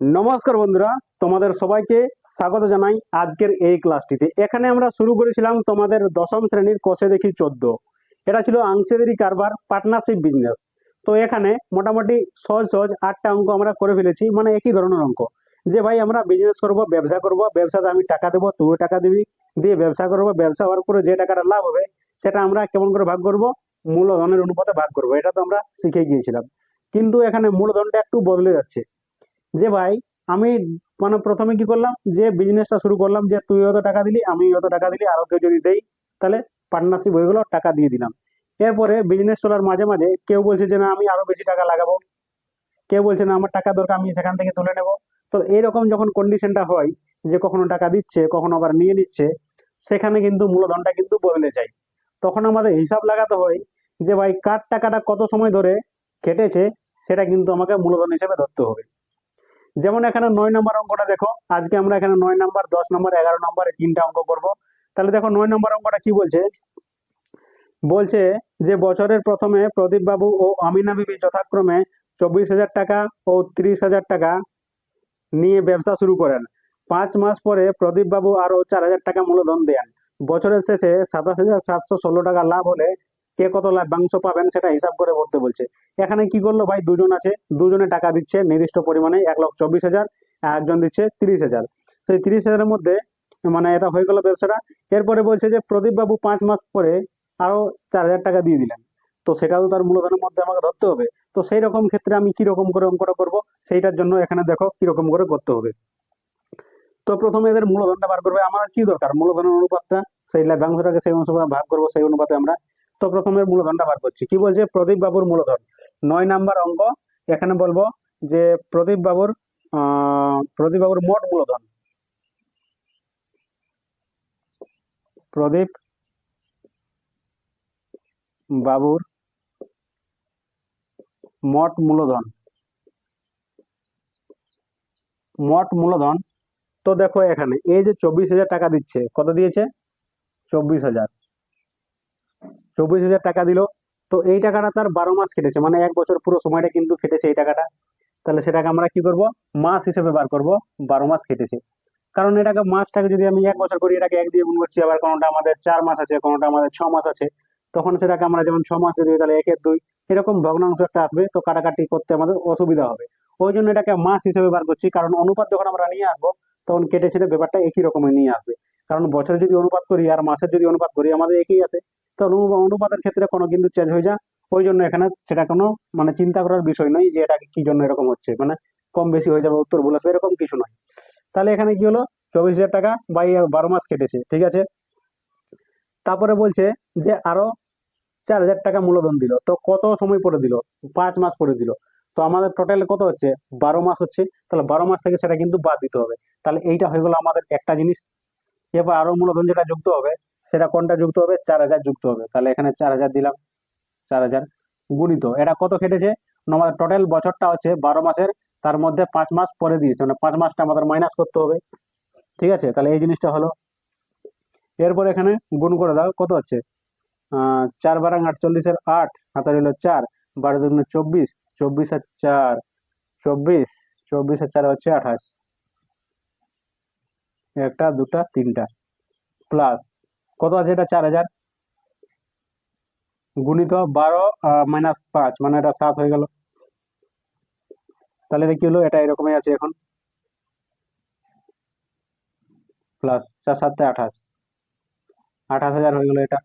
নমস্কার বন্ধুরা, তোমাদের সবাইকে স্বাগত জানাই আজকের এই ক্লাসটিতে। এখানে আমরা শুরু করেছিলাম তোমাদের দশম শ্রেণীর কোষে দেখি 14। এটা ছিল অংশীদারি কারবার, পার্টনারশিপ বিজনেস। তো এখানে মোটামুটি সহজ সহজ 8টা অঙ্ক আমরা করে ফেলেছি, মানে একই ধরনের অঙ্ক। যে ভাই আমরা বিজনেস করব, ব্যবসা করব, ব্যবসাতে আমি টাকা দেবো, তুইও টাকা দিবি, দিয়ে ব্যবসা করবো, ব্যবসা হওয়ার পরে যে টাকাটা লাভ হবে সেটা আমরা কেমন করে ভাগ করব, মূলধনের অনুপাতে ভাগ করব। এটা তো আমরা শিখে গিয়েছিলাম, কিন্তু এখানে মূলধনটা একটু বদলে যাচ্ছে। যে ভাই আমি মানে প্রথমে কি করলাম, যে বিজনেসটা শুরু করলাম, যে তুই অত টাকা দিলি, আমি অত টাকা দিলি, আরো কেউ যদি দেই তাহলে পার্টনারশিপ হয়ে গেলো, টাকা দিয়ে দিলাম। এরপরে বিজনেস চলার মাঝে মাঝে কেউ বলছে যে না আমি আরো বেশি টাকা লাগাবো, কেউ বলছে না আমার টাকা দরকার, আমি সেখান থেকে তুলে নেব। তো এইরকম যখন কন্ডিশনটা হয়, যে কখনো টাকা দিচ্ছে কখনো আবার নিয়ে নিচ্ছে, সেখানে কিন্তু মূলধনটা কিন্তু বদলে যায়। তখন আমাদের হিসাব লাগাতে হয় যে ভাই কার টাকাটা কত সময় ধরে কেটেছে, সেটা কিন্তু আমাকে মূলধন হিসেবে ধরতে হবে। যেমন এখানে 9 নম্বর অঙ্কটা দেখো, আজকে আমরা এখানে 9 নম্বর, 10 নম্বর, 11 নম্বর এই 3টা অঙ্ক করব। তাহলে দেখো 9 নম্বর অঙ্কটা কি বলছে। বলছে যে বছরের প্রথমে প্রদীপ বাবু ও আমিনা বিবি যথাক্রমে 24,000 টাকা ও 30,000 টাকা নিয়ে ব্যবসা শুরু করেন। 5 মাস পরে প্রদীপ বাবু আরো 4,000 টাকা মূলধন দেন। বছরের শেষে 27,716 টাকা লাভ হলে কে কত লাভ্যাংশ পাবেন সেটা হিসাব করে বলতে বলছে। এখানে কি করলো ভাই, দুজন আছে, দুজনে টাকা দিচ্ছে নির্দিষ্ট পরিমাণে 1,24,000, আর একজন দিচ্ছে 30,000। সেই 30,000-এর মধ্যে মানে এটা হয়ে গেল ব্যবসাটা। এরপরে বলছে যে প্রদীপ বাবু 5 মাস পরে আরো 4,000 টাকা দিয়ে দিলেন, তো সেটাও তার মূলধনের মধ্যে আমাকে ধরতে হবে। তো সেই রকম ক্ষেত্রে আমি কি রকম করে অঙ্কটা করব, সেইটার জন্য এখানে দেখো কিরকম করে করতে হবে। তো প্রথমে এদের মূলধনটা বার করবে, আমাদের কি দরকার মূলধনের অনুপাতটা, সেই লাভ্যাংশটাকে সেই অনুসারে ভাগ করবো, সেই অনুপাতে আমরা। তো প্রথমে মূলধনটা বার করছি। কি বলছে, প্রদীপ বাবুর মূলধন 9 নম্বর অঙ্ক। এখানে বলবো যে প্রদীপ বাবুর মোট মূলধন, প্রদীপ বাবুর মোট মূলধন, মোট মূলধন। তো দেখো এখানে এই যে 24,000 টাকা দিচ্ছে, কত দিয়েছে, 24,000, 24,000 টাকা দিল। তো এই টাকাটা তার 12 মাস কেটেছে, মানে 1 বছর পুরো সময়টা কিন্তু কেটেছে এই টাকাটা। তাহলে সেটাকে আমরা কি করব, মাস হিসেবে বার করব। 12 মাস কেটেছে, কারণ এটাকে মাসটাকে যদি আমি 1 বছর করি, এটাকে 1 দিয়ে গুণ করছি, আবার কোনোটা আমাদের 4 মাস আছে, কোনোটা আমাদের 6 মাস আছে। তখন সেটাকে আমরা যেমন 6 মাস যদি তাহলে 1-এর 2 এরকম ভগ্নাংশ একটা আসবে, তো কাটাকাটি করতে আমাদের অসুবিধা হবে। ওই জন্য এটাকে মাস হিসেবে বার করছি, কারণ অনুপাত যখন আমরা নিয়ে আসবো তখন কেটে ছেটে ব্যাপারটা একই রকমের নিয়ে আসবে। কারণ বছরে যদি অনুপাত করি আর মাসের যদি অনুপাত করি, আমাদের একই আসে। তো অনুপাতের ক্ষেত্রে কোনো কিন্তু চেঞ্জ হয়ে যায়। ওই জন্য এখানে সেটা কোনো মানে চিন্তা করার বিষয় নয় যে এটা কি জন্য এরকম হচ্ছে, মানে কম বেশি হয়ে যাবে, উত্তর ভুল আসবে, এরকম কিছু নয়। তাহলে এখানে কি হলো, 24,000 টাকা বাই 12 মাস কেটেছে, ঠিক আছে। তারপরে বলছে যে আরো 4,000 টাকা মূলধন দিল, তো কত সময় পরে দিল, 5 মাস পরে দিল। তো আমাদের টোটাল কত হচ্ছে, 12 মাস হচ্ছে। তাহলে 12 মাস থেকে সেটা কিন্তু বাদ দিতে হবে। তাহলে এইটা হয়ে গেল আমাদের একটা জিনিস। এবার আরো মূলধন যেটা যুক্ত হবে, সেটা কোনটা যুক্ত হবে, 4,000 যুক্ত হবে। তাহলে এখানে 4,000 দিলাম, 4,000 গুণিত এটা কত কেটেছে, আমাদের টোটাল বছরটা হচ্ছে 12 মাসের, তার মধ্যে 5 মাস পরে দিয়েছে, মানে 5 মাসটা আমাদের মাইনাস করতে হবে, ঠিক আছে। তাহলে এই জিনিসটা হলো। এরপর এখানে গুণ করে দাও, কত হচ্ছে, 4 বারাং 48-এর 8, হাতে রইল 4, 12 × 24, 24 আর 4 24, 24 আর 4 হচ্ছে 28, একটা দুটা তিনটা, প্লাস কত আছে এটা 4,000, গুণিত 12 - 5, মানে এটা 7 হয়ে গেল। তাহলে এটা কি হলো, এটা এরকমই আছে এখন, প্লাস 4 × 7 = 28, 28,000 হয়ে গেল এটা।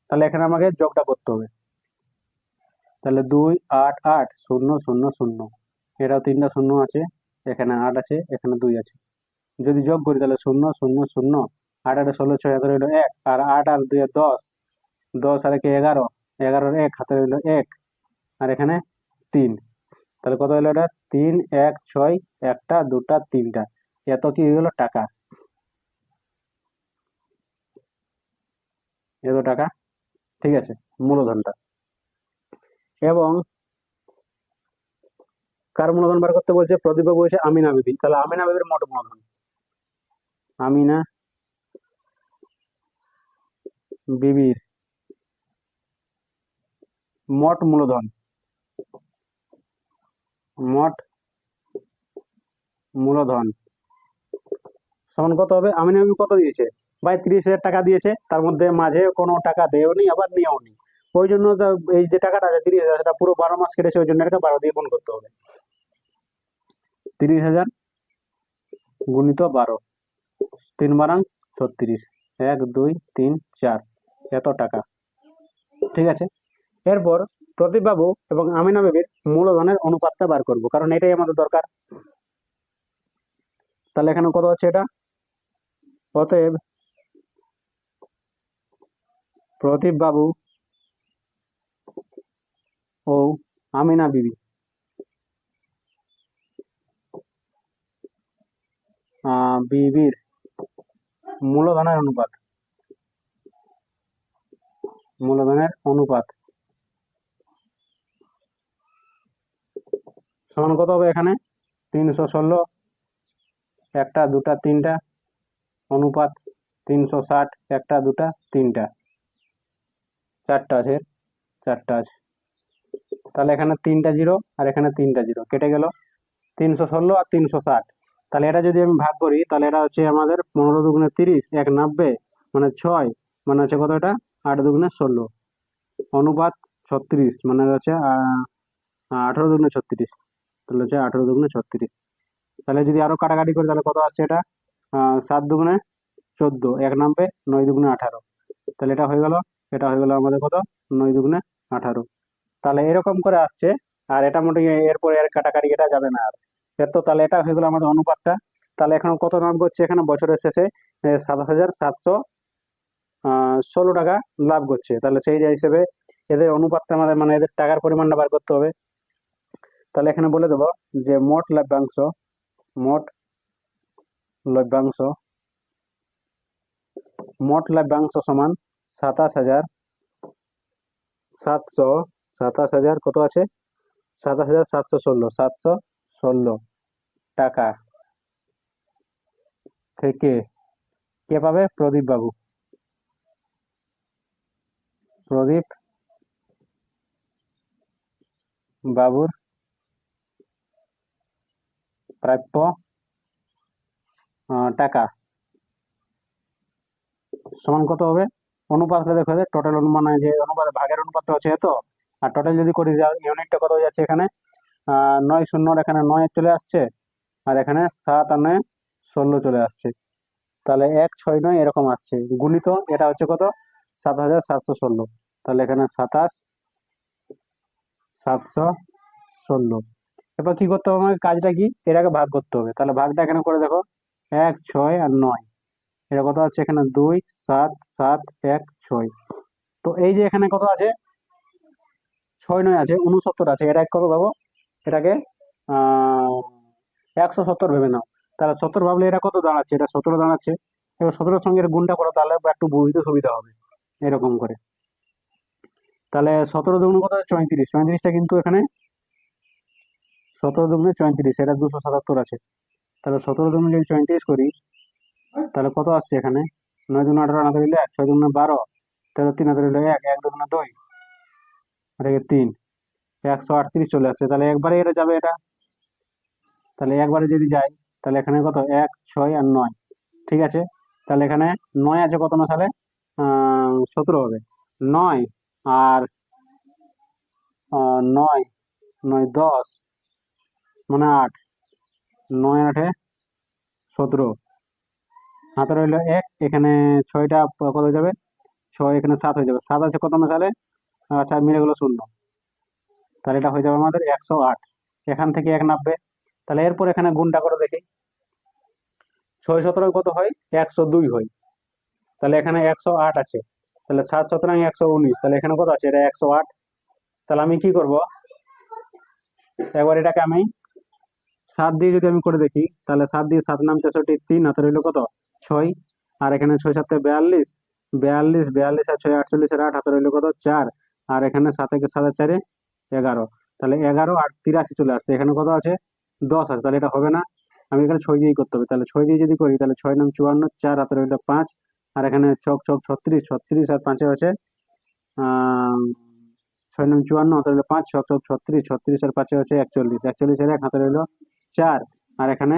তাহলে এখানে আমাকে যোগটা করতে হবে। তাহলে 2 8 8 0 0 0, এটাও 3টা শূন্য আছে, এখানে 8 আছে, এখানে 2 আছে। যদি যোগ করি তাহলে 0 0 0, 8 8 16, 6 হাতে রইল 1, আর 8 আর 2 10, 10 আর 1 11, 11-এর 1 হাতে রইল 1, আর এখানে 3। তাহলে কত হলো এটা, 3 1 6, একটা দুটা তিনটা, এত কি হয়ে গেল টাকা, এত টাকা, ঠিক আছে, মূলধনটা। এবং কার মূলধন বার করতে বলছে, প্রদীপ বাবু বলছে আমিনা বিবি। তাহলে আমিনা বিবির মোট মূলধন, আমিনা বিবির মোট মূলধন, মোট মূলধন সমান কত হবে? আমিন আবি কত দিয়েছে ভাই? 30,000 টাকা দিয়েছে, তার মধ্যে মাঝে কোনো টাকা দেয়নি আবার নিয়েও নি। ওই জন্য এই যে টাকাটা আছে 30,000, সেটা পুরো 12 মাস কেটেছে, ওই জন্য এটাকে 12 দিয়ে গুণ করতে হবে। 30,000 গুণিত 12, 3 36, 1 2 3 4, এত টাকা। ঠিক আছে, এরপর প্রদীপ বাবু এবং আমিনা বিবির মূলধনের অনুপাতটা বার করব, কারণ এটাই আমাদের দরকার। তাহলে এখানে কত হচ্ছে এটা? অতএব প্রদীপ বাবু ও আমিনা বিবি বিবির মূলধনের অনুপাত সমান কত হবে? এখানে 316, একটা দুটা তিনটা, অনুপাত 360, একটা দুটা তিনটা, চারটা আছে, চারটা আছে। তাহলে এখানে 3টা জিরো আর এখানে 3টা জিরো কেটে গেল, 316 আর 360। তাহলে এটা যদি আমি ভাগ করি, তাহলে এটা হচ্ছে আমাদের 15 দুগুণে 30, 1 90, মানে 6, মানে হচ্ছে কত এটা? 8 দুগুণে 16, অনুপাত 36, মানে হচ্ছে 18 দুগুণে 36, তাহলে হচ্ছে 18 দুগুণে 36। তাহলে যদি আরো কাটাকাটি করি, তাহলে কত আসছে এটা? 7 দুগুণে 14, 1 90, 9 দুগুণে 18, তাহলে এটা হয়ে গেল, এটা হয়ে গেল আমাদের কত? 9 দুগুণে 18। তাহলে এরকম করে আসছে, আর এটা মোটামুটি এরপরে আর কাটাকাটি এটা যাবে না আর। এর তো তাহলে এটা হয়ে গেল আমাদের অনুপাতটা। তাহলে এখন কত লাভ করছে এখানে বছরের শেষে? 7,716 টাকা লাভ করছে। তাহলে সেই হিসেবে এদের অনুপাতটা আমাদের, মানে এদের টাকার পরিমাণটা বার করতে হবে। তাহলে এখানে বলে দেবো যে মোট লভ্যাংশ সমান 27,700 কত আছে? 7,716 টাকা থেকে কে পাবে? প্রদীপ বাবুর প্রাপ্য টাকা সমান কত হবে? অনুপাতটা দেখো, টোটাল অনুমান, যে অনুপাত ভাগের অনুপাতটা হচ্ছে এত, আর টোটাল যদি করি ইউনিটটা কত হয়ে যাচ্ছে এখানে? 9 শূন্যর এখানে 9 চলে আসছে, আর এখানে 7 আর 9 16 চলে আসছে। তাহলে 1 6 9 এরকম আসছে, গুণিত এটা হচ্ছে কত? 7,716। তাহলে এখানে 27,716। এবার কি করতে হবে আমাকে? কাজটা কি? এটাকে ভাগ করতে হবে। তাহলে ভাগটা এখানে করে দেখো, 1 6 আর 9, এটা কত আছে এখানে? 2 7 7 1 6। তো এই যে এখানে কত আছে? 6 9 আছে, 69 আছে, এটা কত পাবো? এটাকে 170 ভেবে নাও। তাহলে 70 ভাবলে এটা কত দাঁড়াচ্ছে? এটা 17 দাঁড়াচ্ছে। এবার 17 সঙ্গে এর গুণটা করো, তাহলে একটু বুঝতে সুবিধা হবে এরকম করে। তাহলে 17 দুগুণ কত? 34, 34টা কিন্তু এখানে 17 দুগুণে 34, এটা 277 আছে। তাহলে 17 দুগুণে যদি 34 করি, তাহলে কত আসছে এখানে? 9 দুগুণে 18, না ধরলে 1, 6 দুগুণে 12, তাহলে 3 হাতে রইলো 1, 1 দুগুণে 2, আর 3, 138 চলে আসছে। তাহলে একবারে এটা যাবে এটা। তাহলে একবারে যদি যাই, তাহলে এখানে কত? 1 6 আর 9, ঠিক আছে। তাহলে এখানে 9 আছে কত না সালে? 17 হবে। 9 আর 9 9 10, মানে 8, 9 8 17, হাতে রইল 1, এখানে 6টা কত হয়ে যাবে? 6, এখানে 7 হয়ে যাবে। 7 আছে কত না সালে? আচ্ছা, মিলে গেলো 0। তাহলে এটা হয়ে যাবে আমাদের 108। এখান থেকে 1 নামবে। তাহলে এরপর এখানে গুণটা করে দেখি, 6 17 কত হয়? 102 হয়। তাহলে এখানে 108 আছে। তাহলে 7 17 119, তাহলে এখানে কত আছে? এটা 108। তাহলে আমি কি করব? একবার এটাকে আমি 7 দিয়ে যদি আমি করে দেখি, তাহলে 7 দিয়ে 7 নাম 63, 3 হাতে রইল কত? 6, আর এখানে 6 7 42, 42 42 আর 6 48 আর 8 হাতে রইল কত? 4, আর এখানে 7 7 4 11। তাহলে 11 আর 83 চলে আসছে। এখানে কত আছে? 10 আছে। তাহলে এটা হবে না, আমি এখানে 6 দিয়েই করতে হবে। তাহলে 6 দিয়ে যদি করি, তাহলে 6 নাম 54, 4 হাতে রইল 5, আর এখানে ছক ছক 36, 36 আর 5 আছে 6 নং 54, হাতে রইল 5, ছক ছক 36, 36 আর 5 আছে 41, 41 এর 1 হাতে রইল 4, আর এখানে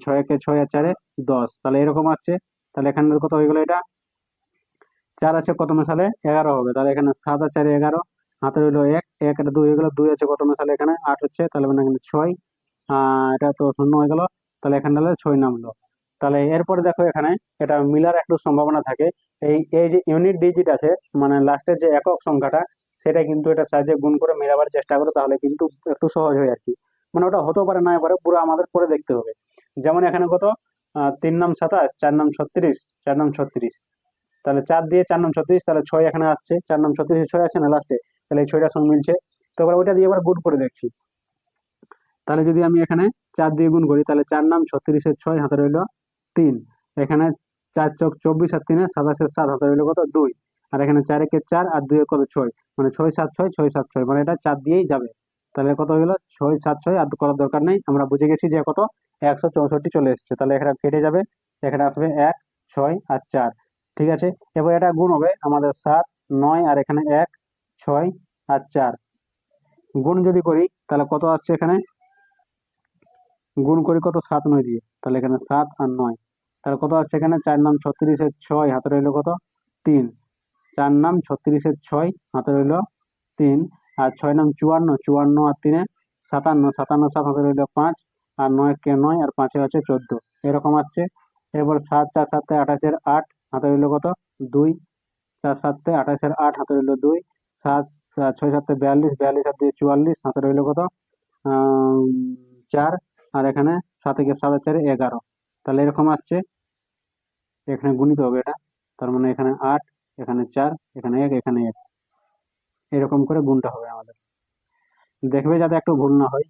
ছয় একে ছয় আর চারে 10, তাহলে এরকম আসছে। তাহলে এখানে কত হয়ে গেল, এটা 4 আছে কত মেশালে 11 হবে, তাহলে এখানে 7 আর 4 11, হাতে রইলো 1, 1 এটা 2 হয়ে গেল, 2 আছে কত মেশালে এখানে 8 হচ্ছে, তাহলে মানে এখানে 6, এটা তো শূন্য হয়ে গেল, তাহলে এখানে তাহলে 6 নামলো। তাহলে এরপরে দেখো এখানে এটা মিলার একটু সম্ভাবনা থাকে। এই এই যে ইউনিট ডিজিট আছে, মানে লাস্টের যে একক সংখ্যাটা, সেটা কিন্তু এটা সাহায্যে গুণ করে মেলাবার চেষ্টা করো, তাহলে কিন্তু একটু সহজ হয় আর কি। মানে ওটা হতেও পারে না পারে, পুরো আমাদের পরে দেখতে হবে। যেমন এখানে কত 3 নাম 27, 4 নাম 36, 4 নাম 36, তাহলে 4 দিয়ে 4 নাম 36, তাহলে 6 এখানে আসছে, 4 নাম 36 6 আছে না লাস্টে, তাহলে এই 6টার সঙ্গে মিলছে। তো এবার ওইটা দিয়ে এবার গুণ করে দেখছি। তাহলে যদি আমি এখানে 4 দিয়ে গুণ করি, তাহলে 4 নাম 36 6, হাতে রইল 3, এখানে 4 চক 24 আর 3 27 7, হাতে রইল কত 2, আর এখানে 4 একে 4 আর 2 কত 6, মানে 6 7 6 6 7 6, মানে এটা 4 দিয়েই যাবে। তাহলে কত হয়ে গেল 6 7 6, আর করার দরকার নেই, আমরা বুঝে গেছি যে কত 164 চলে এসেছে। তাহলে এখানে কেটে যাবে, এখানে আসবে 1 6 আর 4, ঠিক আছে। এবার এটা গুণ হবে আমাদের 7 9, আর এখানে 1 6 আর 4, গুণ যদি করি তাহলে কত আসছে, এখানে গুণ করি কত 7 9 দিয়ে, তাহলে এখানে 7 আর 9, তাহলে কত আসছে এখানে 4 নাম 36 6, হাতে রইল কত 3, 4 নাম 36 6, হাতে রইল 3, আর 6 নাম 54 54 আর 3 57 57 7, হাতে রইল 5, আর 9 কে 9 আর 5 আছে 14, এরকম আসছে। এরপর 7 4 7 28 8, হাতে রইল কত 2, 4 7 28 8, হাতে রইল 2, 7 6 7 42 42 আর 2 44, হাতে রইল কত 4, আর এখানে 7 থেকে 7 আর 4 11, তাহলে এরকম আসছে। এখানে গুণিত হবে এটা, তার মানে এখানে 8, এখানে 4, এখানে 1, এখানে 1, এরকম করে গুণটা হবে আমাদের। দেখবে যাতে একটু ভুল না হয়।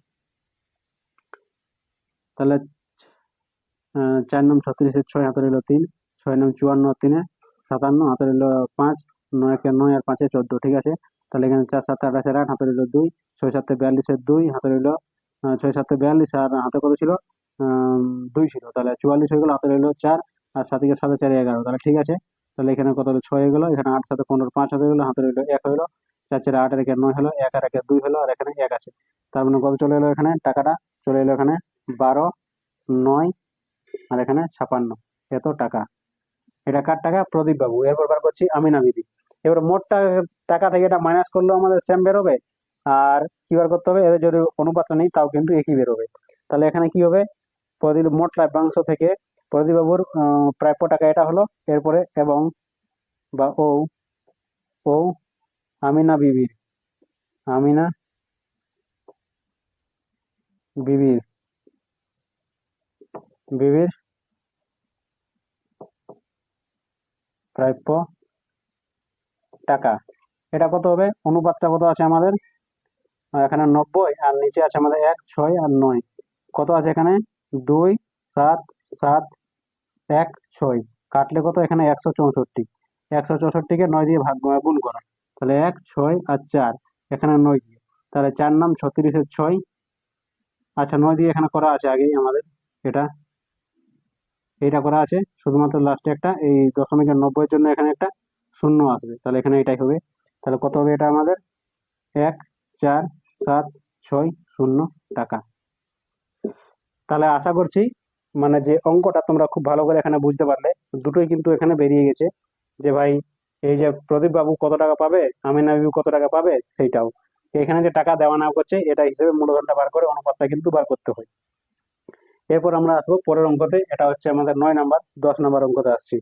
তাহলে 4 নাম 36 6, হাতে রইল 3, 6 নাম 54 আর 3 57, হাতে রইল 5, 9 কে 9 আর 5 14, ঠিক আছে। তাহলে এখানে 4 7 28 8, হাতে রইল 2, 6 7 42 2, হাতে রইল 6 7 42, আর হাতে কত ছিল 2 ছিল, তাহলে 44 হয়ে গেল, হাতে রইল 4, আর 7 থেকে 7 4 11, তাহলে ঠিক আছে। তাহলে এখানে কত হলো 6 হয়ে গেল, এখানে 8 7 15 5 হয়ে গেল, হাতে রইল 1 হলো, 4 4 8 আর 1 9 হলো, 1 আর 1 2 হলো, আর এখানে 1 আছে। তার মানে কত চলে এলো, এখানে টাকাটা চলে এলো এখানে 12 9, আর এখানে 56, এত টাকা। এটা কার টাকা, প্রদীপ বাবু। এরপর বার করছি আমিনা বিবি। এবার মোট টাকা থেকে এটা মাইনাস করলেও আমাদের সেম বেরোবে, আর কি বার করতে হবে, এদের যদি অনুপাত নেই তাও কিন্তু একই বেরোবে। তাহলে এখানে কি হবে, প্রদীপ মোট লভ্যাংশ থেকে প্রদীপ বাবুর প্রাপ্য টাকা এটা হলো, এরপরে এবং বা ও ও আমিনা বিবির, আমিনা বিবির বিবির প্রাপ্য টাকা, এটা কত হবে, অনুপাতটা কত আছে আমাদের, এখানে 90, আর নিচে আছে আমাদের 1 6 আর 9, কত আছে এখানে 2 7 7 1 6, কাটলে কত এখানে 164, 164কে 9 দিয়ে গুণ করা, তাহলে 1 6 আর 4, এখানে 9 দিয়ে, তাহলে 4 নাম 36 6, আচ্ছা 9 দিয়ে এখানে করা আছে আগেই আমাদের, এটা এইটা করা আছে, শুধুমাত্র লাস্টে একটা এই দশমিকের 90 জন্য এখানে একটা শূন্য আসবে, তাহলে এখানে এটাই হবে। তাহলে কত হবে এটা আমাদের 1 4 7 6 0 টাকা। তাহলে আশা করছি মানে যে অঙ্কটা তোমরা খুব ভালো করে এখানে বুঝতে পারলে, দুটোই কিন্তু এখানে বেরিয়ে গেছে, যে ভাই এই যে প্রদীপ বাবু কত টাকা পাবে, আমিনা বিবি কত টাকা পাবে, সেইটাও এখানে যে টাকা দেওয়া নেওয়া করছে এটা হিসেবে মূলধনটা বার করে অনুপাতটা কিন্তু বার করতে হয়। এরপর আমরা আসবো পরের অঙ্কতে, এটা হচ্ছে আমাদের 9 নাম্বার 10 নাম্বার অঙ্কতে আসছি।